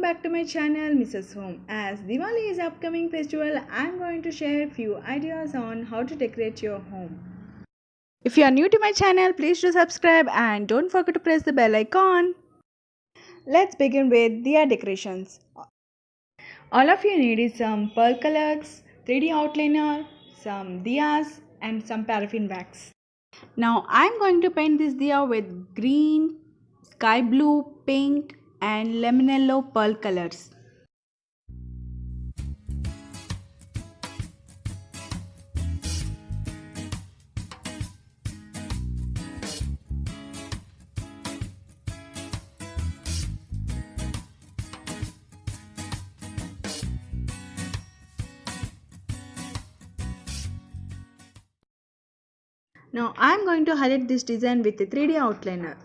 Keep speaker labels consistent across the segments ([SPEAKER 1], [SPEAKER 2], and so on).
[SPEAKER 1] back to my channel Mrs. Home. As Diwali is upcoming festival, I am going to share few ideas on how to decorate your home. If you are new to my channel, please do subscribe and don't forget to press the bell icon. Let's begin with Diya decorations. All of you need is some pearl colors, 3D outliner, some diyas and some paraffin wax. Now I am going to paint this diya with green, sky blue, pink and lemon yellow pearl colors. Now I am going to highlight this design with a 3D outliner.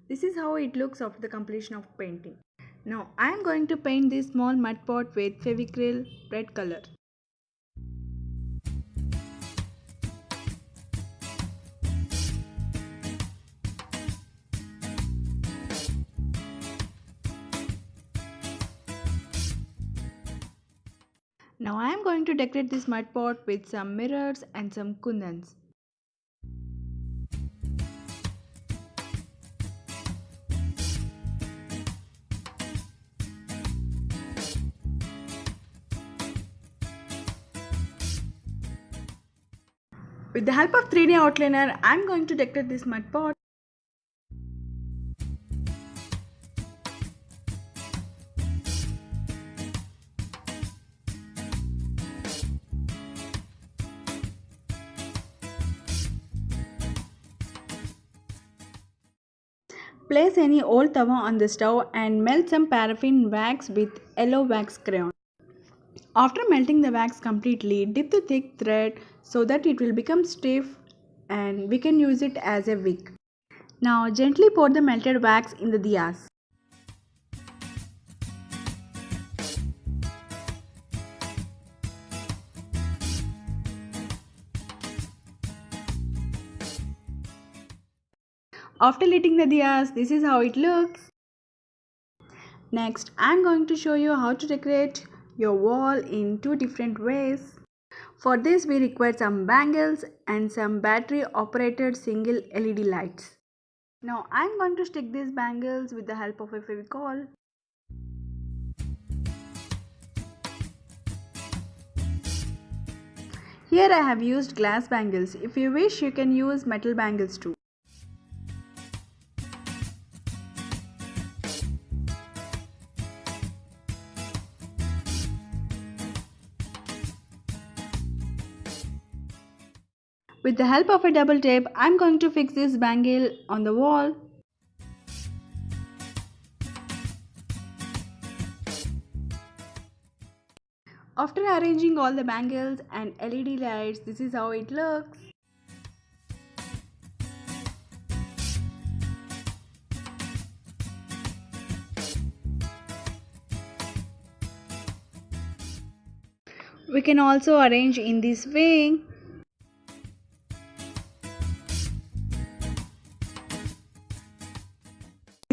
[SPEAKER 1] This is how it looks after the completion of painting. Now I am going to paint this small mud pot with Fevicryl red color. Now I am going to decorate this mud pot with some mirrors and some kundans. With the help of 3D outliner, I am going to decorate this mud pot. Place any old tawa on the stove and melt some paraffin wax with yellow wax crayon. After melting the wax completely, dip the thick thread so that it will become stiff and we can use it as a wick. Now gently pour the melted wax in the diyas. After lighting the diyas, this is how it looks. Next, I am going to show you how to decorate your wall in two different ways. For this we require some bangles and some battery operated single LED lights. Now I am going to stick these bangles with the help of a Fevicol. Here I have used glass bangles. If you wish, you can use metal bangles too. With the help of a double tape, I am going to fix this bangle on the wall. After arranging all the bangles and LED lights, this is how it looks. We can also arrange in this way.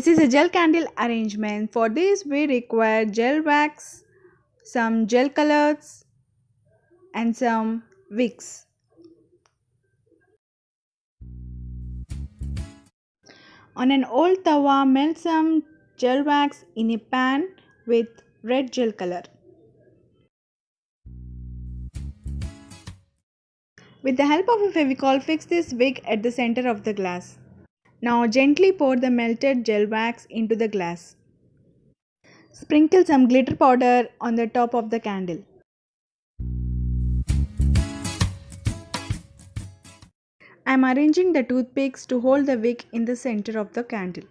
[SPEAKER 1] This is a gel candle arrangement. For this we require gel wax, some gel colors and some wicks. On an old tawa, melt some gel wax in a pan with red gel color. With the help of a Fevicol, fix this wick at the center of the glass. Now gently pour the melted gel wax into the glass. Sprinkle some glitter powder on the top of the candle. I am arranging the toothpicks to hold the wick in the center of the candle.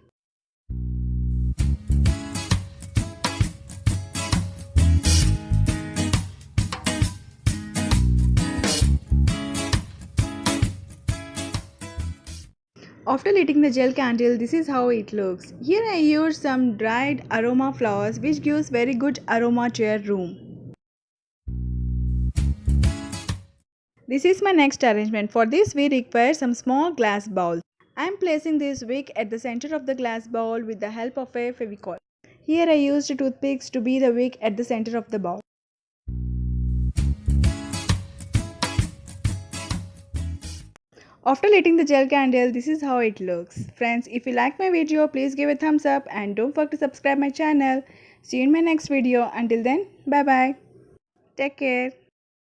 [SPEAKER 1] After lighting the gel candle, this is how it looks. Here I used some dried aroma flowers which gives very good aroma to your room. This is my next arrangement. For this we require some small glass bowls. I am placing this wick at the center of the glass bowl with the help of a fevicol. Here I used toothpicks to be the wick at the center of the bowl. After lighting the gel candle, this is how it looks. Friends, if you like my video, please give a thumbs up and don't forget to subscribe my channel. See you in my next video. Until then, bye bye. Take care.